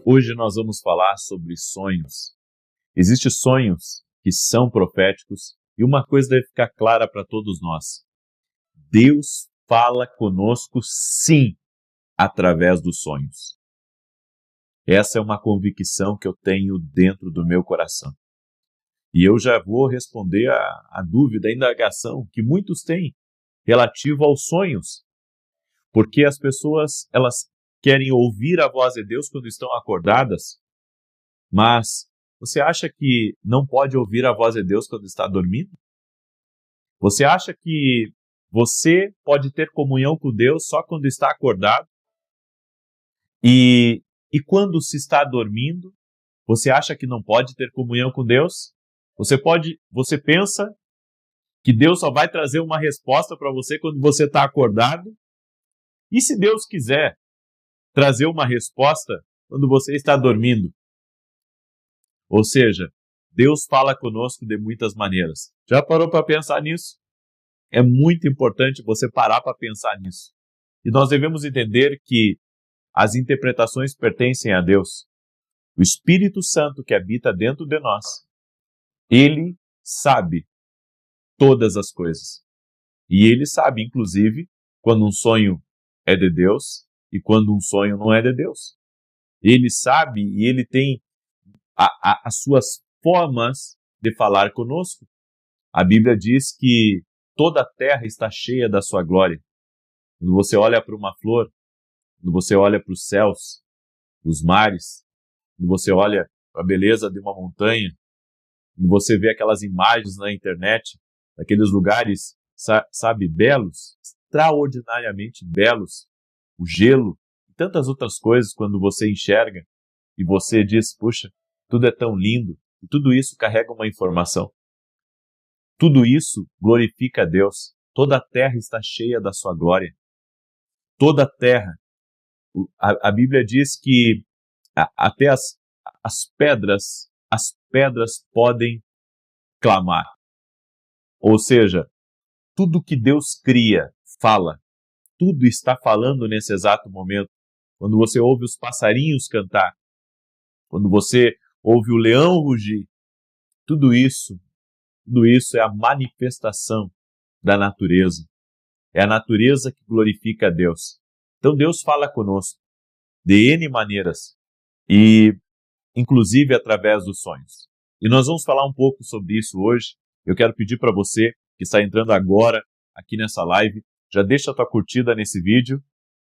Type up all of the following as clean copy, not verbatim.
Hoje nós vamos falar sobre sonhos. Existem sonhos que são proféticos e uma coisa deve ficar clara para todos nós. Deus fala conosco sim através dos sonhos. Essa é uma convicção que eu tenho dentro do meu coração. E eu já vou responder a dúvida, a indagação que muitos têm relativo aos sonhos. Porque as pessoas, elas querem ouvir a voz de Deus quando estão acordadas, mas você acha que não pode ouvir a voz de Deus quando está dormindo? Você acha que você pode ter comunhão com Deus só quando está acordado? E quando se está dormindo, você acha que não pode ter comunhão com Deus? Você pensa que Deus só vai trazer uma resposta para você quando você está acordado? E se Deus quiser trazer uma resposta quando você está dormindo? Ou seja, Deus fala conosco de muitas maneiras. Já parou para pensar nisso? É muito importante você parar para pensar nisso. E nós devemos entender que as interpretações pertencem a Deus. O Espírito Santo que habita dentro de nós, ele sabe todas as coisas. E ele sabe, inclusive, quando um sonho é de Deus e quando um sonho não é de Deus. Ele sabe e ele tem as suas formas de falar conosco. A Bíblia diz que toda a terra está cheia da sua glória. Quando você olha para uma flor, quando você olha para os céus, os mares, quando você olha para a beleza de uma montanha, quando você vê aquelas imagens na internet, daqueles lugares, sabe, belos, extraordinariamente belos, o gelo e tantas outras coisas, quando você enxerga e você diz, puxa, tudo é tão lindo, e tudo isso carrega uma informação. Tudo isso glorifica a Deus. Toda a terra está cheia da sua glória. Toda a terra. A Bíblia diz que até as pedras podem clamar. Ou seja, tudo que Deus cria, fala. Tudo está falando nesse exato momento. Quando você ouve os passarinhos cantar, quando você ouve o leão rugir, tudo isso é a manifestação da natureza. É a natureza que glorifica a Deus. Então Deus fala conosco de N maneiras, e inclusive através dos sonhos. E nós vamos falar um pouco sobre isso hoje. Eu quero pedir para você que está entrando agora aqui nessa live, já deixa a tua curtida nesse vídeo,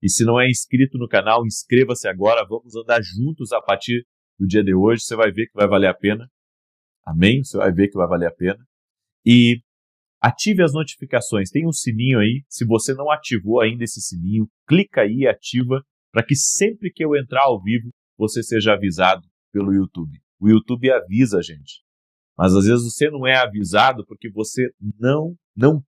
e se não é inscrito no canal, inscreva-se agora, vamos andar juntos a partir do dia de hoje, você vai ver que vai valer a pena. Amém? Você vai ver que vai valer a pena. E ative as notificações, tem um sininho aí, se você não ativou ainda esse sininho, clica aí e ativa, para que sempre que eu entrar ao vivo, você seja avisado pelo YouTube. O YouTube avisa a gente, mas às vezes você não é avisado porque você não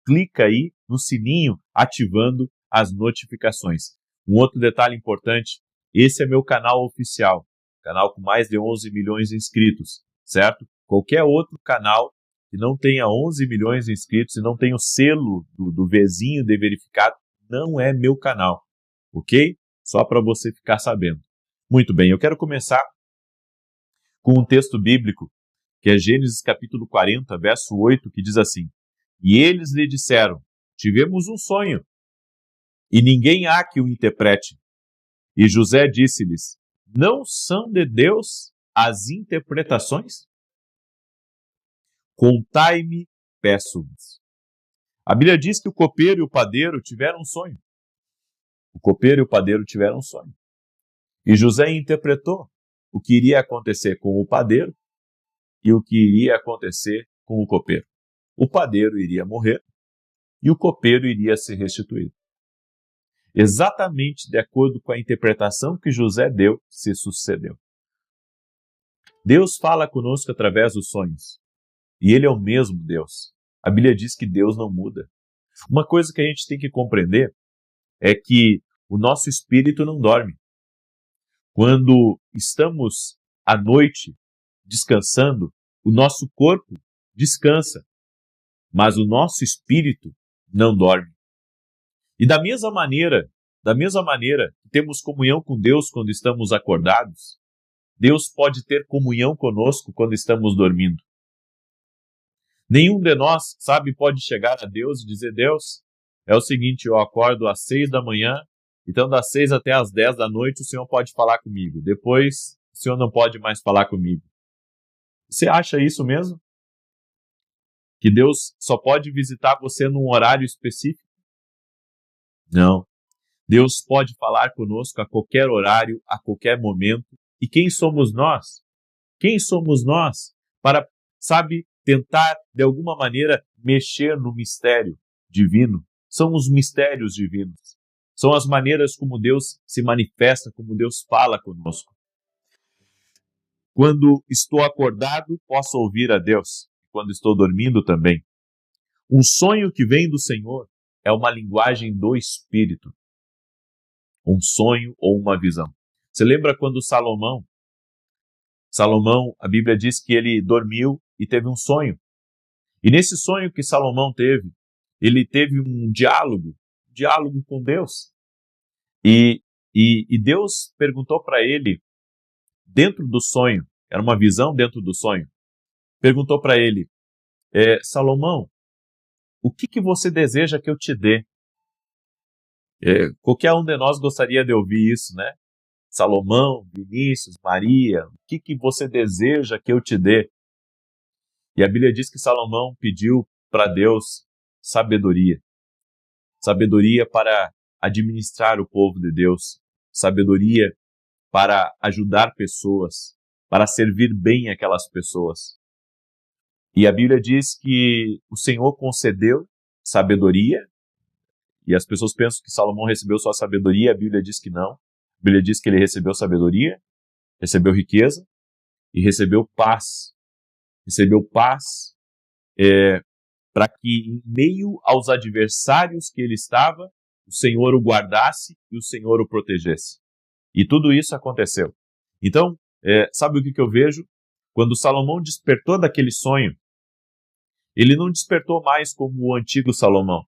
clica aí no sininho ativando as notificações. Um outro detalhe importante, esse é meu canal oficial, canal com mais de 11 milhões de inscritos, certo? Qualquer outro canal que não tenha 11 milhões de inscritos e não tenha o selo do Vzinho de verificado, não é meu canal, ok? Só para você ficar sabendo. Muito bem, eu quero começar com um texto bíblico, que é Gênesis capítulo 40, verso 8, que diz assim: E eles lhe disseram, tivemos um sonho, e ninguém há que o interprete. E José disse-lhes, não são de Deus as interpretações? Contai-me, peço-vos. A Bíblia diz que o copeiro e o padeiro tiveram um sonho. O copeiro e o padeiro tiveram um sonho. E José interpretou o que iria acontecer com o padeiro e o que iria acontecer com o copeiro. O padeiro iria morrer e o copeiro iria ser restituído. Exatamente de acordo com a interpretação que José deu, se sucedeu. Deus fala conosco através dos sonhos. E Ele é o mesmo Deus. A Bíblia diz que Deus não muda. Uma coisa que a gente tem que compreender é que o nosso espírito não dorme. Quando estamos à noite descansando, o nosso corpo descansa, mas o nosso espírito não dorme. E da mesma maneira Da mesma maneira que temos comunhão com Deus quando estamos acordados, Deus pode ter comunhão conosco quando estamos dormindo. Nenhum de nós, pode chegar a Deus e dizer: Deus, é o seguinte, eu acordo às 6 da manhã, então das 6 até às 10 da noite o Senhor pode falar comigo. Depois, o Senhor não pode mais falar comigo. Você acha isso mesmo? Que Deus só pode visitar você num horário específico? Não. Deus pode falar conosco a qualquer horário, a qualquer momento. E quem somos nós? Quem somos nós para, tentar, de alguma maneira, mexer no mistério divino? São os mistérios divinos. São as maneiras como Deus se manifesta, como Deus fala conosco. Quando estou acordado, posso ouvir a Deus. Quando estou dormindo também. Um sonho que vem do Senhor é uma linguagem do Espírito. Um sonho ou uma visão. Você lembra quando Salomão, a Bíblia diz que ele dormiu e teve um sonho. E nesse sonho que Salomão teve, ele teve um diálogo com Deus. E Deus perguntou para ele, dentro do sonho, era uma visão dentro do sonho, perguntou para ele: Salomão, o que você deseja que eu te dê? Qualquer um de nós gostaria de ouvir isso, né? Salomão, Vinícius, Maria, o que você deseja que eu te dê? E a Bíblia diz que Salomão pediu para Deus sabedoria. Sabedoria para administrar o povo de Deus. Sabedoria para ajudar pessoas, para servir bem aquelas pessoas. E a Bíblia diz que o Senhor concedeu sabedoria, e as pessoas pensam que Salomão recebeu só sabedoria, a Bíblia diz que não. A Bíblia diz que ele recebeu sabedoria, recebeu riqueza e recebeu paz. Recebeu paz para que, em meio aos adversários que ele estava, o Senhor o guardasse e o Senhor o protegesse. E tudo isso aconteceu. Então, sabe o que eu vejo? Quando Salomão despertou daquele sonho, ele não despertou mais como o antigo Salomão.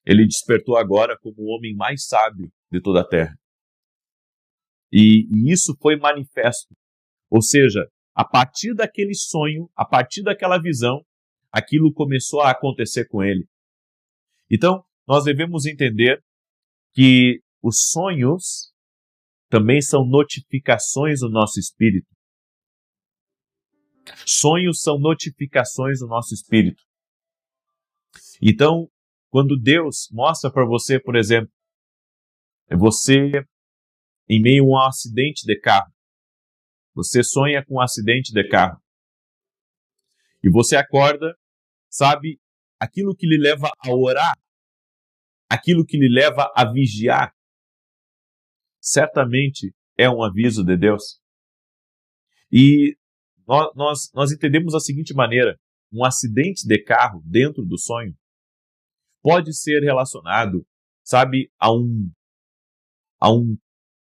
Ele despertou agora como o homem mais sábio de toda a terra. E isso foi manifesto. Ou seja, a partir daquele sonho, a partir daquela visão, aquilo começou a acontecer com ele. Então, nós devemos entender que os sonhos também são notificações do nosso espírito. Sonhos são notificações do nosso espírito. Então, quando Deus mostra para você, por exemplo, você em meio a um acidente de carro, você sonha com um acidente de carro, e você acorda, aquilo que lhe leva a orar, aquilo que lhe leva a vigiar, certamente é um aviso de Deus. E nós entendemos da seguinte maneira: um acidente de carro dentro do sonho pode ser relacionado,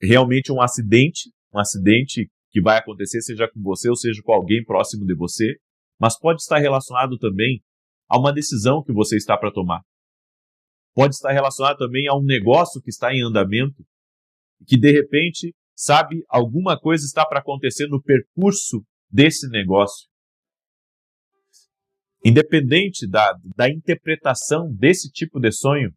realmente um acidente que vai acontecer, seja com você ou seja com alguém próximo de você, mas pode estar relacionado também a uma decisão que você está para tomar. Pode estar relacionado também a um negócio que está em andamento, que de repente, alguma coisa está para acontecer no percurso desse negócio. Independente da interpretação desse tipo de sonho,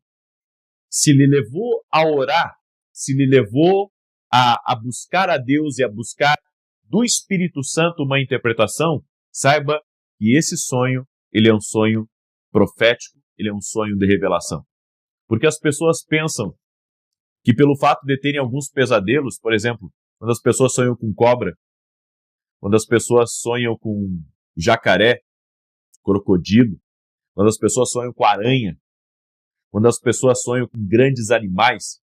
se lhe levou a orar, se lhe levou a buscar a Deus e a buscar do Espírito Santo uma interpretação, saiba que esse sonho, ele é um sonho profético, ele é um sonho de revelação. Porque as pessoas pensam que pelo fato de terem alguns pesadelos, por exemplo, quando as pessoas sonham com cobra, quando as pessoas sonham com jacaré, crocodilo, quando as pessoas sonham com aranha, quando as pessoas sonham com grandes animais,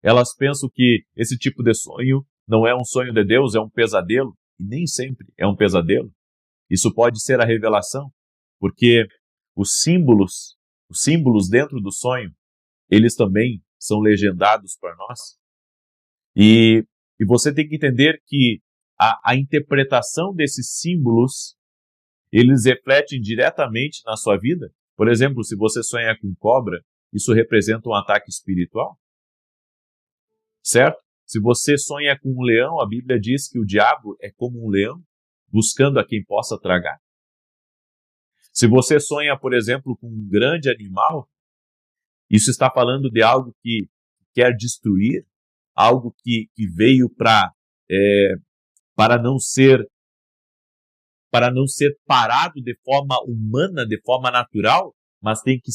elas pensam que esse tipo de sonho não é um sonho de Deus, é um pesadelo, e nem sempre é um pesadelo. Isso pode ser a revelação, porque os símbolos dentro do sonho, eles também são legendados para nós. E você tem que entender que a interpretação desses símbolos, eles refletem diretamente na sua vida. Por exemplo, se você sonha com cobra, isso representa um ataque espiritual, certo? Se você sonha com um leão, a Bíblia diz que o diabo é como um leão, buscando a quem possa tragar. Se você sonha, por exemplo, com um grande animal, isso está falando de algo que quer destruir, algo que veio para não ser parado de forma humana, de forma natural, mas tem que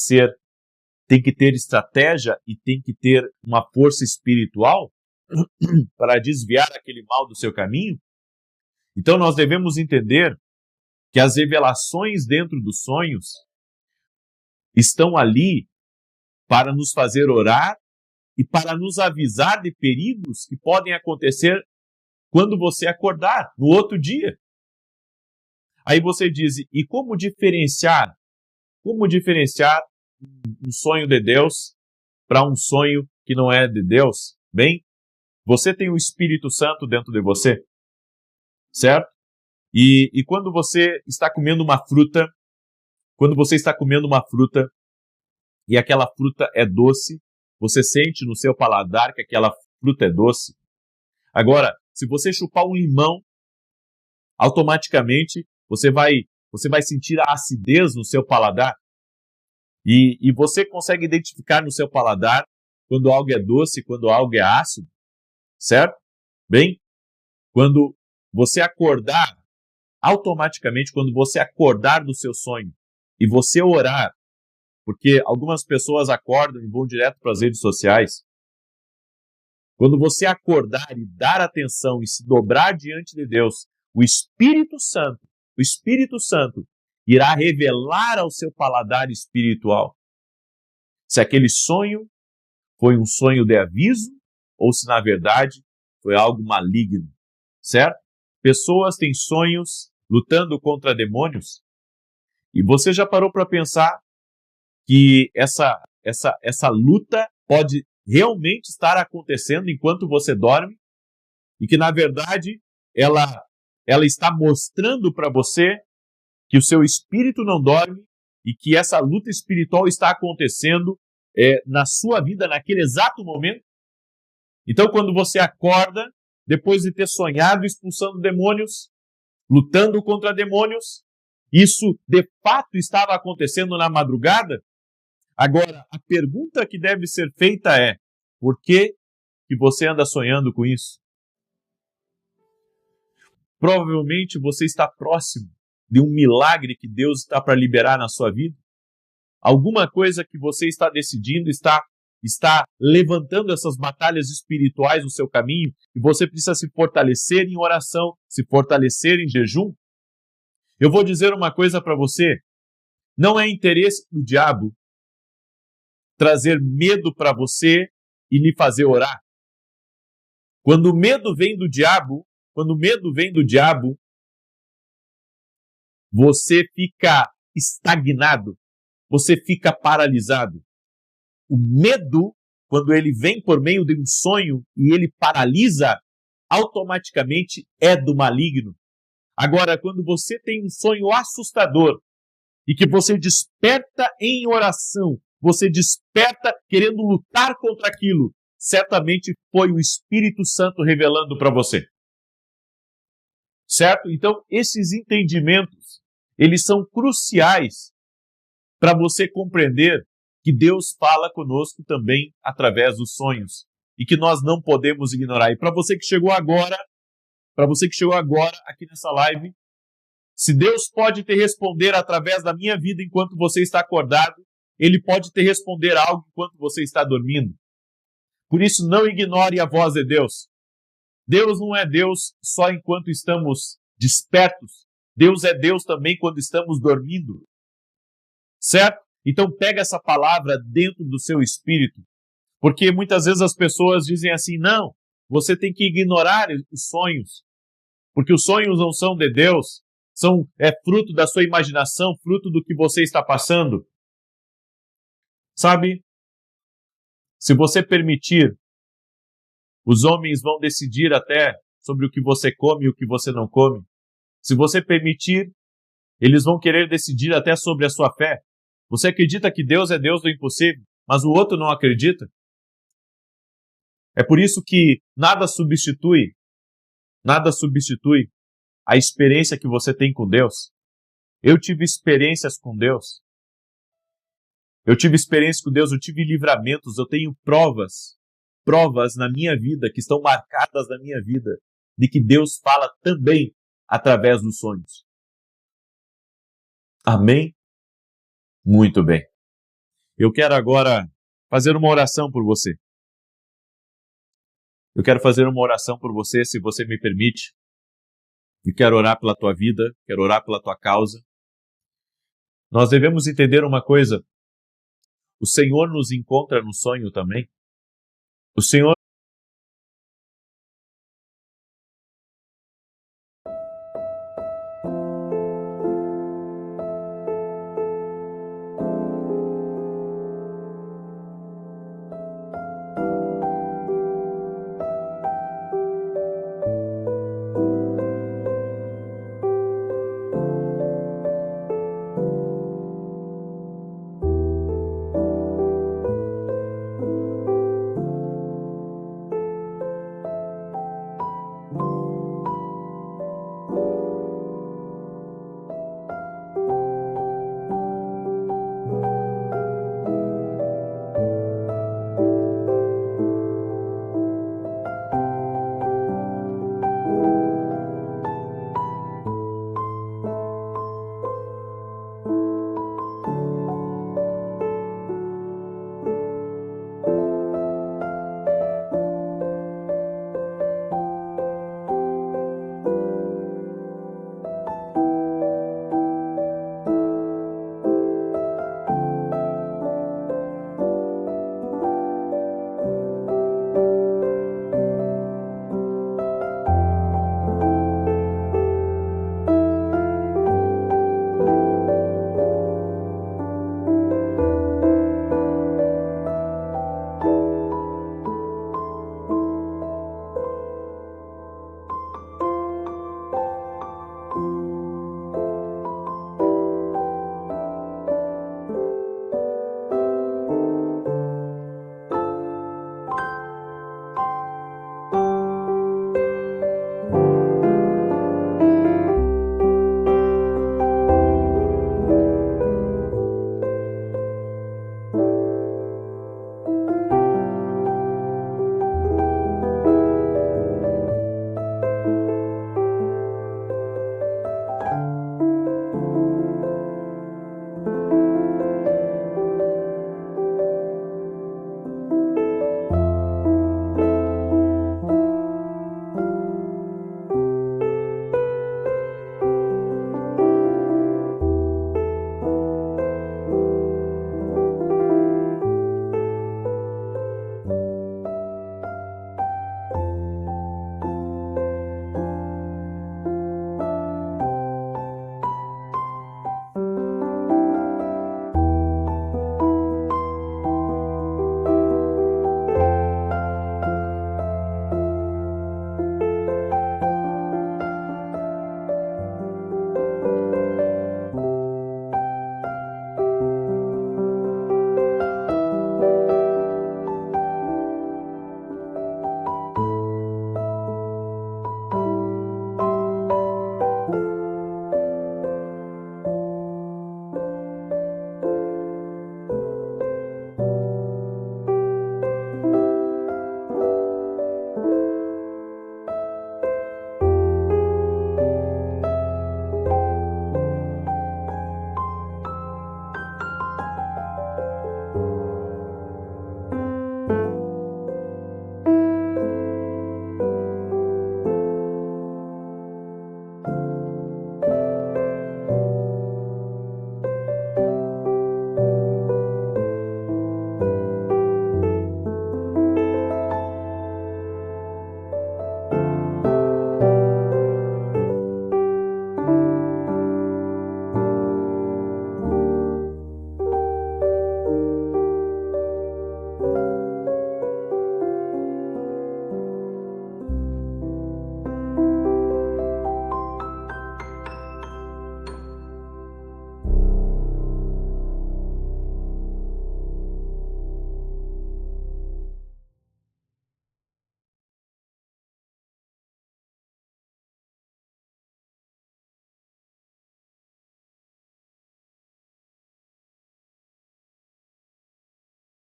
ter estratégia e tem que ter uma força espiritual para desviar aquele mal do seu caminho. Então nós devemos entender que as revelações dentro dos sonhos estão ali para nos fazer orar e para nos avisar de perigos que podem acontecer quando você acordar, no outro dia. Aí você diz, e como diferenciar um sonho de Deus para um sonho que não é de Deus? Bem, você tem o Espírito Santo dentro de você, certo? E quando você está comendo uma fruta, e aquela fruta é doce, você sente no seu paladar que aquela fruta é doce. Agora, se você chupar um limão, automaticamente você vai sentir a acidez no seu paladar. E você consegue identificar no seu paladar quando algo é doce e quando algo é ácido, certo? Bem, quando você acordar, automaticamente, quando você acordar do seu sonho e você orar, porque algumas pessoas acordam e vão direto para as redes sociais. Quando você acordar e dar atenção e se dobrar diante de Deus, o Espírito Santo irá revelar ao seu paladar espiritual se aquele sonho foi um sonho de aviso ou se, na verdade, foi algo maligno, certo? Pessoas têm sonhos lutando contra demônios e você já parou para pensar que essa luta pode realmente estar acontecendo enquanto você dorme e que, na verdade, ela está mostrando para você que o seu espírito não dorme e que essa luta espiritual está acontecendo na sua vida naquele exato momento. Então, quando você acorda, depois de ter sonhado expulsando demônios, lutando contra demônios, isso de fato estava acontecendo na madrugada? Agora, a pergunta que deve ser feita é, por que você anda sonhando com isso? Provavelmente você está próximo de um milagre que Deus está para liberar na sua vida. Alguma coisa que você está decidindo está levantando essas batalhas espirituais no seu caminho e você precisa se fortalecer em oração, se fortalecer em jejum. Eu vou dizer uma coisa para você, não é interesse do diabo trazer medo para você e lhe fazer orar. Quando o medo vem do diabo, você fica estagnado, você fica paralisado. O medo, quando ele vem por meio de um sonho e ele paralisa, automaticamente é do maligno. Agora, quando você tem um sonho assustador e que você desperta em oração, você desperta querendo lutar contra aquilo, certamente foi o Espírito Santo revelando para você. Certo? Então, esses entendimentos, eles são cruciais para você compreender que Deus fala conosco também através dos sonhos e que nós não podemos ignorar. E para você que chegou agora aqui nessa live, se Deus pode te responder através da minha vida enquanto você está acordado, Ele pode te responder algo enquanto você está dormindo. Por isso, não ignore a voz de Deus. Deus não é Deus só enquanto estamos despertos. Deus é Deus também quando estamos dormindo. Certo? Então pega essa palavra dentro do seu espírito. Porque muitas vezes as pessoas dizem assim, não, você tem que ignorar os sonhos. Porque os sonhos não são de Deus. É fruto da sua imaginação, fruto do que você está passando. Sabe? Se você permitir, os homens vão decidir até sobre o que você come e o que você não come. Se você permitir, eles vão querer decidir até sobre a sua fé. Você acredita que Deus é Deus do impossível? mas o outro não acredita. É por isso que nada substitui a experiência que você tem com Deus. Eu tive experiências com Deus. Eu tive experiências com Deus, eu tive livramentos, eu tenho provas na minha vida, que estão marcadas na minha vida, de que Deus fala também através dos sonhos. Amém? Muito bem. Eu quero agora fazer uma oração por você. Eu quero fazer uma oração por você, se você me permite. Eu quero orar pela tua vida, quero orar pela tua causa. Nós devemos entender uma coisa. O Senhor nos encontra no sonho também. O Senhor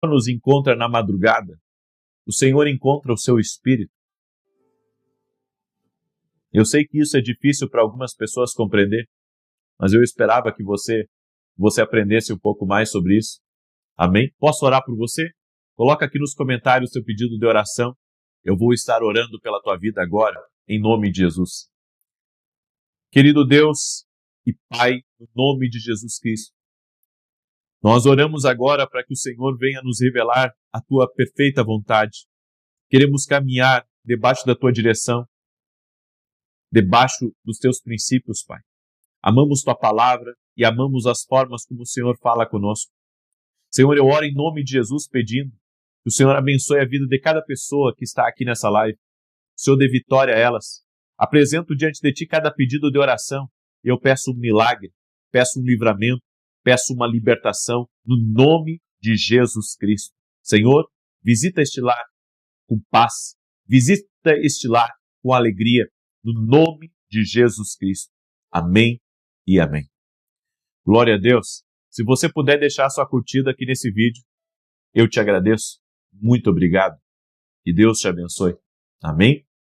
nos encontra na madrugada, o Senhor encontra o seu espírito. Eu sei que isso é difícil para algumas pessoas compreender, mas eu esperava que você aprendesse um pouco mais sobre isso. Amém? Posso orar por você? Coloca aqui nos comentários o seu pedido de oração. Eu vou estar orando pela tua vida agora, em nome de Jesus. Querido Deus e Pai, no nome de Jesus Cristo, nós oramos agora para que o Senhor venha nos revelar a tua perfeita vontade. Queremos caminhar debaixo da tua direção, debaixo dos teus princípios, Pai. Amamos tua palavra e amamos as formas como o Senhor fala conosco. Senhor, eu oro em nome de Jesus pedindo que o Senhor abençoe a vida de cada pessoa que está aqui nessa live. O Senhor dê vitória a elas. Apresento diante de ti cada pedido de oração. Eu peço um milagre, peço um livramento, peço uma libertação no nome de Jesus Cristo. Senhor, visita este lar com paz. Visita este lar com alegria no nome de Jesus Cristo. Amém e amém. Glória a Deus. Se você puder deixar sua curtida aqui nesse vídeo, eu te agradeço. Muito obrigado. Que Deus te abençoe. Amém?